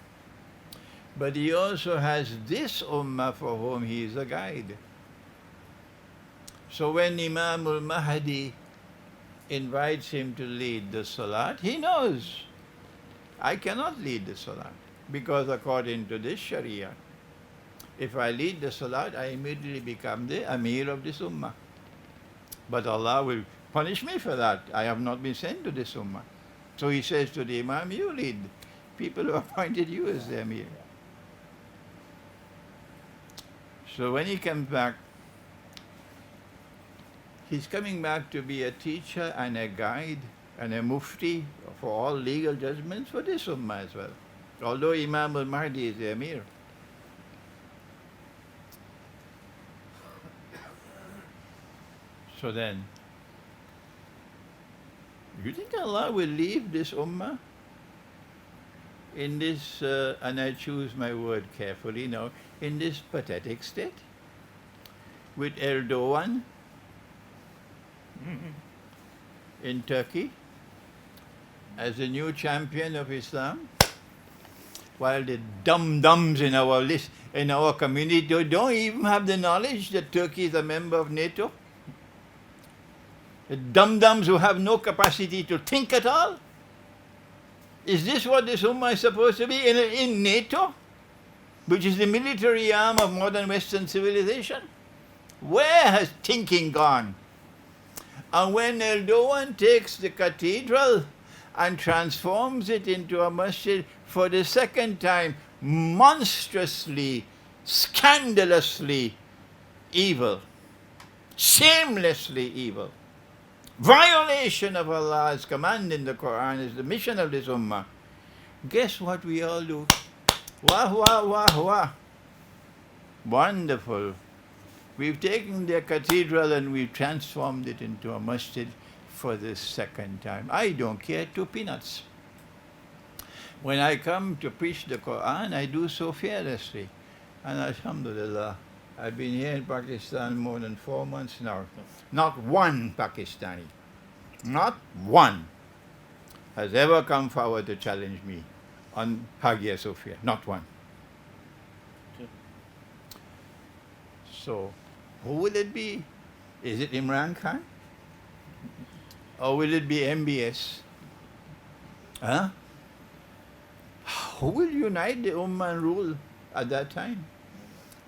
but he also has this ummah for whom he is a guide. So when Imam al-Mahdi invites him to lead the Salat, he knows, I cannot lead the Salat, because according to this Sharia, If I lead the salat, I immediately become the Amir of this ummah. But Allah will punish me for that. I have not been sent to this ummah. So he says to the Imam, you lead. People who appointed you as the Amir. So when he comes back, he's coming back to be a teacher and a guide and a mufti for all legal judgments for this ummah as well. Although Imam al-Mahdi is the Amir. So then, you think Allah will leave this ummah in this, and I choose my word carefully now, in this pathetic state? With Erdogan in Turkey as the new champion of Islam, while the dum-dums in our list, in our community don't even have the knowledge that Turkey is a member of NATO. The dum-dums who have no capacity to think at all. Is this what this ummah is supposed to be in NATO, which is the military arm of modern Western civilization? Where has thinking gone? And when Erdogan takes the cathedral and transforms it into a masjid for the second time, monstrously, scandalously evil, shamelessly evil, violation of Allah's command in the Qur'an is the mission of this ummah. Guess what we all do? Wah, wah, wah, wah. Wonderful. We've taken their cathedral and we've transformed it into a masjid for the second time. I don't care two peanuts. When I come to preach the Qur'an, I do so fearlessly. And alhamdulillah, I've been here in Pakistan more than 4 months now. Not one Pakistani, not one, has ever come forward to challenge me on Hagia Sophia. Not one. So, who will it be? Is it Imran Khan? Or will it be MBS? Huh? Who will unite the Ummah and rule at that time?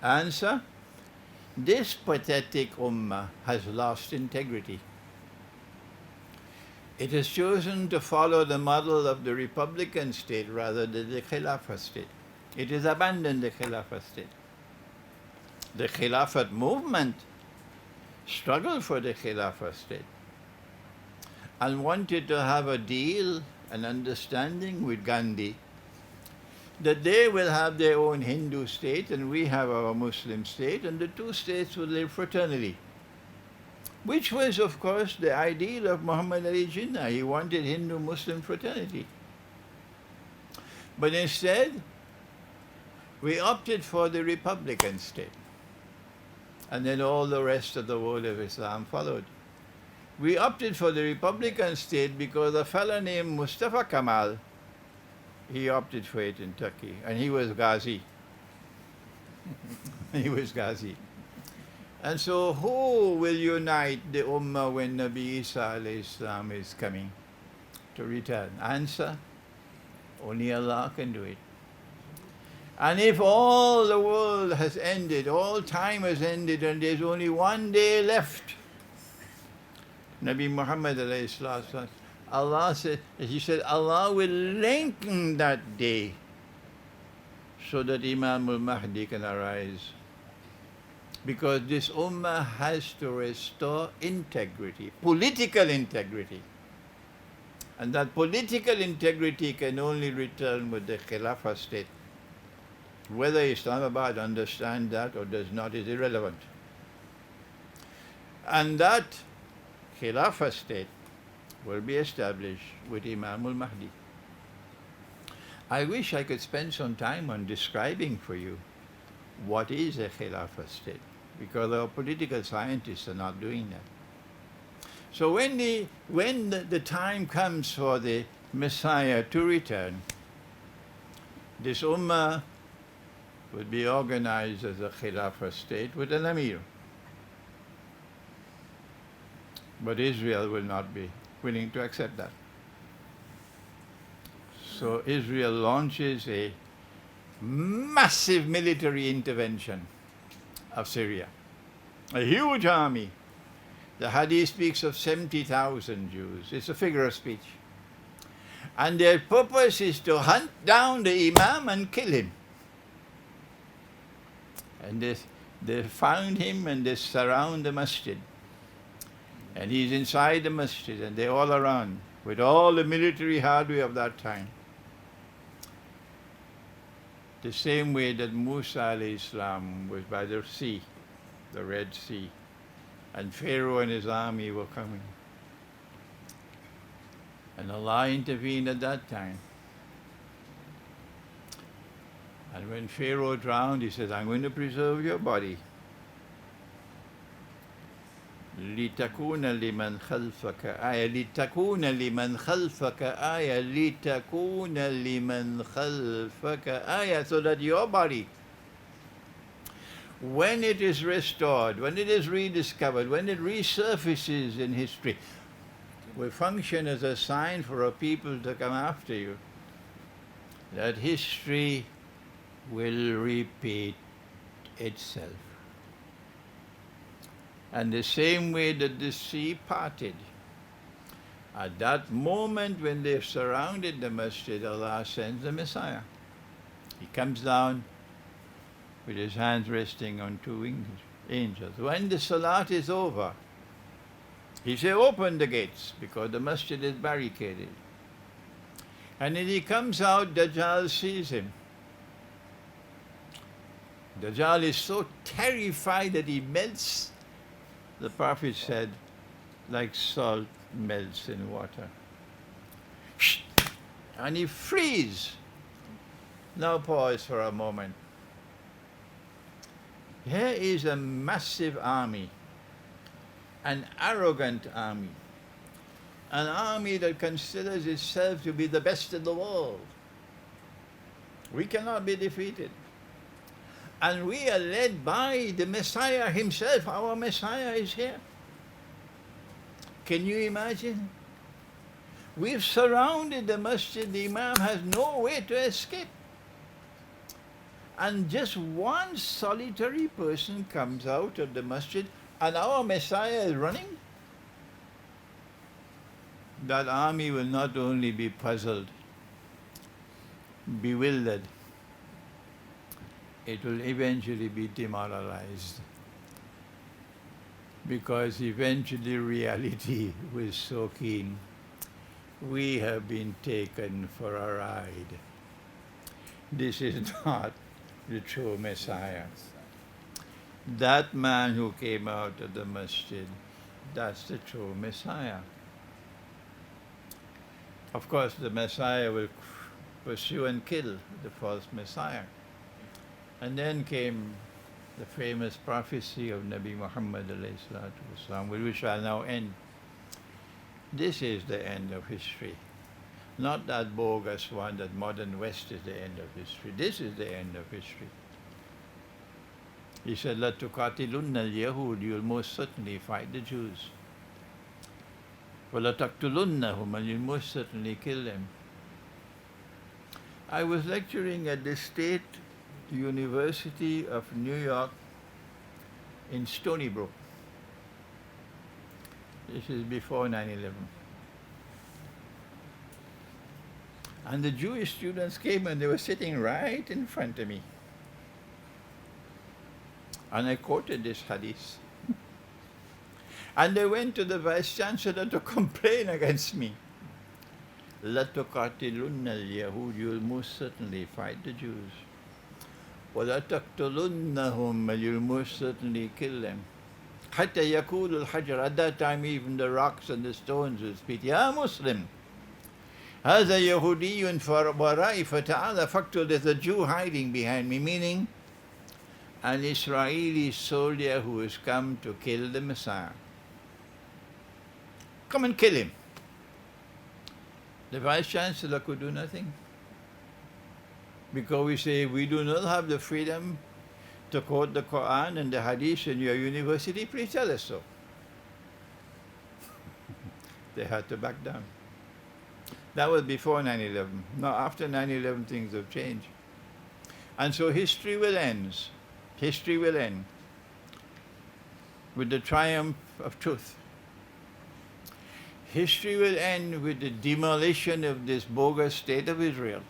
Answer: this pathetic Ummah has lost integrity. It has chosen to follow the model of the Republican state rather than the Khilafah state. It has abandoned the Khilafah state. The Khilafat movement struggled for the Khilafah state and wanted to have a deal, an understanding with Gandhi that they will have their own Hindu state and we have our Muslim state, and the two states will live fraternally. Which was, of course, the ideal of Muhammad Ali Jinnah. He wanted Hindu-Muslim fraternity. But instead, we opted for the Republican state. And then all the rest of the world of Islam followed. We opted for the Republican state because a fellow named Mustafa Kemal, he opted for it in Turkey, and he was Ghazi. He was Ghazi. And so who will unite the Ummah when Nabi Isa alayhi salam is coming to return? Answer: only Allah can do it. And if all the world has ended, all time has ended, and there's only one day left, Nabi Muhammad alayhi salam, Allah said, he said, Allah will lengthen that day so that Imam al-Mahdi can arise. Because this ummah has to restore integrity, political integrity. And that political integrity can only return with the Khilafah state. Whether Islamabad understands that or does not is irrelevant. And that Khilafah state will be established with Imam al-Mahdi. I wish I could spend some time on describing for you what is a Khilafah state, because our political scientists are not doing that. So when the time comes for the Messiah to return, this ummah would be organized as a Khilafah state with an Amir. But Israel will not be willing to accept that. So Israel launches a massive military intervention of Syria. A huge army. The hadith speaks of 70,000 Jews. It's a figure of speech. And their purpose is to hunt down the Imam and kill him. And they found him and they surround the masjid. And he's inside the masjid and they're all around with all the military hardware of that time. The same way that Musa alayhi salam was by the sea, the Red Sea, and Pharaoh and his army were coming. And Allah intervened at that time. And when Pharaoh drowned, he said, I'm going to preserve your body. لِتَكُونَ لِمَنْ خَلْفَكَ آيَةً لِتَكُونَ لِمَنْ خَلْفَكَ آيَةً لِتَكُونَ لِمَنْ خَلْفَكَ آيَةً, so that your body, when it is restored, when it is rediscovered, when it resurfaces in history, will function as a sign for a people to come after you, that history will repeat itself. And the same way that the sea parted, at that moment when they've surrounded the masjid, Allah sends the Messiah. He comes down with his hands resting on two angels. When the salat is over, he said, open the gates, because the masjid is barricaded. And when he comes out, Dajjal sees him. Dajjal is so terrified that he melts, the Prophet said, like salt melts in water. And he frees. Now pause for a moment. Here is a massive army, an arrogant army, an army that considers itself to be the best in the world. We cannot be defeated. And we are led by the Messiah himself. Our Messiah is here. Can you imagine? We've surrounded the masjid. The Imam has no way to escape. And just one solitary person comes out of the masjid and our Messiah is running. That army will not only be puzzled, bewildered, it will eventually be demoralized, because eventually reality was so keen. We have been taken for a ride. This is not the true Messiah. That man who came out of the masjid, that's the true Messiah. Of course, the Messiah will pursue and kill the false Messiah. And then came the famous prophecy of Nabi Muhammad ﷺ, with which I'll now end. This is the end of history. Not that bogus one that modern West is the end of history. This is the end of history. He said, La tuqatilunna al-Yahud, you'll most certainly fight the Jews. وَلَا تَقْتُلُنَّهُمْ, and you'll most certainly kill them. I was lecturing at the State University of New York in Stony Brook. This is before 9/11. And the Jewish students came and they were sitting right in front of me. And I quoted this hadith. And they went to the Vice Chancellor to complain against me. La tuqatilunna al-Yahud, you'll most certainly fight the Jews. وَلَا تَقْتُلُنَّهُمْ, and you'll most certainly kill them. حَتَّى يَقُولُ الْحَجَرُ, at that time even the rocks and the stones will speak, Ya Muslim, هَذَا يَهُودِيٌّ وَرَائِي فَتَعَالَ فَقْتُلْ, there's a Jew hiding behind me, meaning an Israeli soldier who has come to kill the Messiah. Come and kill him. The Vice Chancellor could do nothing. Because we say we do not have the freedom to quote the Qur'an and the Hadith in your university, please tell us so. They had to back down. That was before 9/11. Now after 9/11 things have changed. And so history will end. History will end with the triumph of truth. History will end with the demolition of this bogus state of Israel.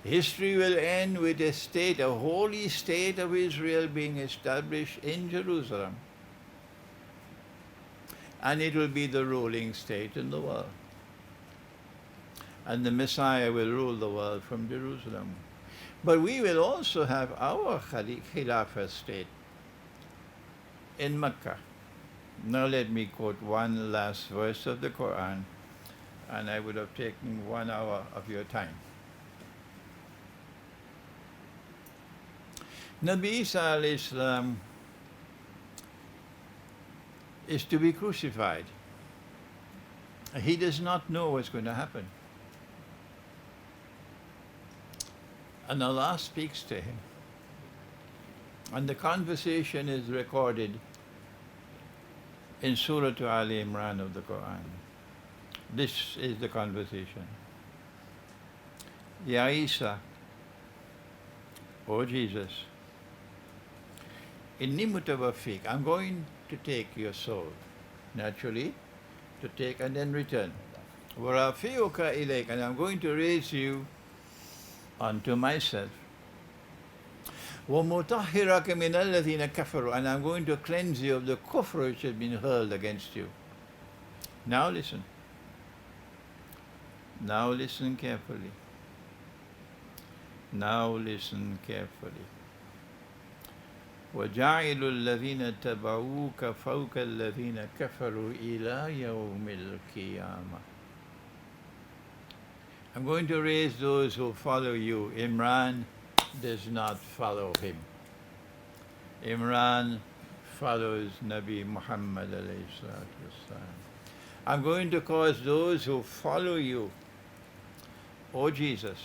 History will end with a state, a holy state of Israel being established in Jerusalem. And it will be the ruling state in the world. And the Messiah will rule the world from Jerusalem. But we will also have our Khilafah state in Mecca. Now let me quote one last verse of the Qur'an, and I would have taken 1 hour of your time. Nabi Isa alayhi salam is to be crucified. He does not know what's going to happen. And Allah speaks to him. And the conversation is recorded in Surah Al-Imran of the Qur'an. This is the conversation. Ya Isa, O Jesus, Inni mutawaffik, I'm going to take your soul, naturally, to take and then return. Warafi'uka ilayk, and I'm going to raise you unto myself. وَمُطَهِّرَكَ مِنَ الَّذِينَ كَفَرُوا, and I'm going to cleanse you of the kufr which has been hurled against you. Now listen. Now listen carefully. Now listen carefully. وَجَعِلُ الَّذِينَ تَبَعُوكَ فَوْقَ الَّذِينَ كَفَرُوا إِلَى يَوْمِ الْقِيَامَةِ. I'm going to raise those who follow you. Imran does not follow him. Imran follows Nabi Muhammad alayhi salatu wassalam. I'm going to cause those who follow you, O Jesus,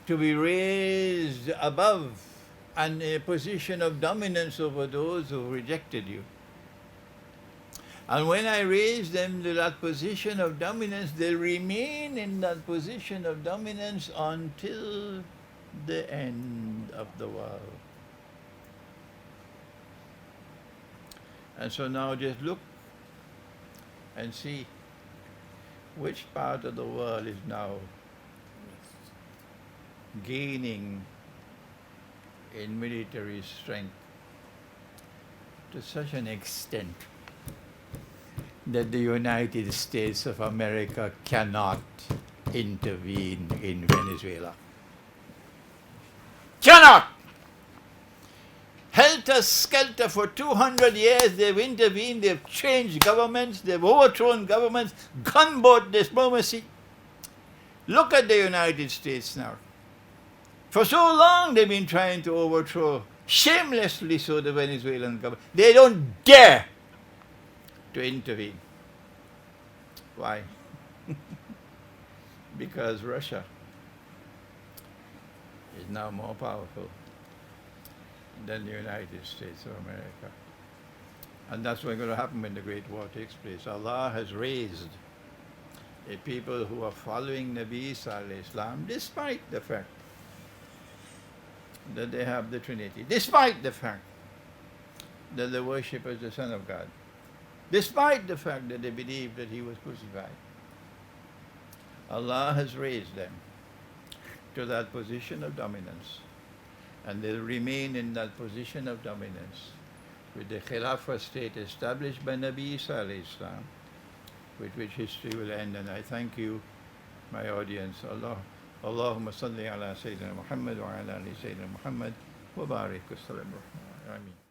to be raised above and in a position of dominance over those who rejected you. And when I raise them to that position of dominance, they remain in that position of dominance until the end of the world. And so now just look and see which part of the world is now gaining in military strength to such an extent that the United States of America cannot intervene in Venezuela. Cannot! Helter-skelter for 200 years they've intervened, they've changed governments, they've overthrown governments, gunboat diplomacy. Look at the United States now. For so long they've been trying to overthrow, shamelessly so, the Venezuelan government. They don't dare to intervene. Why? Because Russia is now more powerful than the United States of America. And that's what's going to happen when the Great War takes place. Allah has raised a people who are following Nabi Isa alayhi salam, despite the fact that they have the Trinity, despite the fact that they worship as the Son of God, despite the fact that they believe that he was crucified. Allah has raised them to that position of dominance, and they remain in that position of dominance with the Khilafah state established by Nabi Isa alayhi salam, with which history will end. And I thank you, my audience. Allahumma salli ala Sayyidina Muhammad wa ala ali Sayyidina Muhammad wa barik wa sallam. Ameen.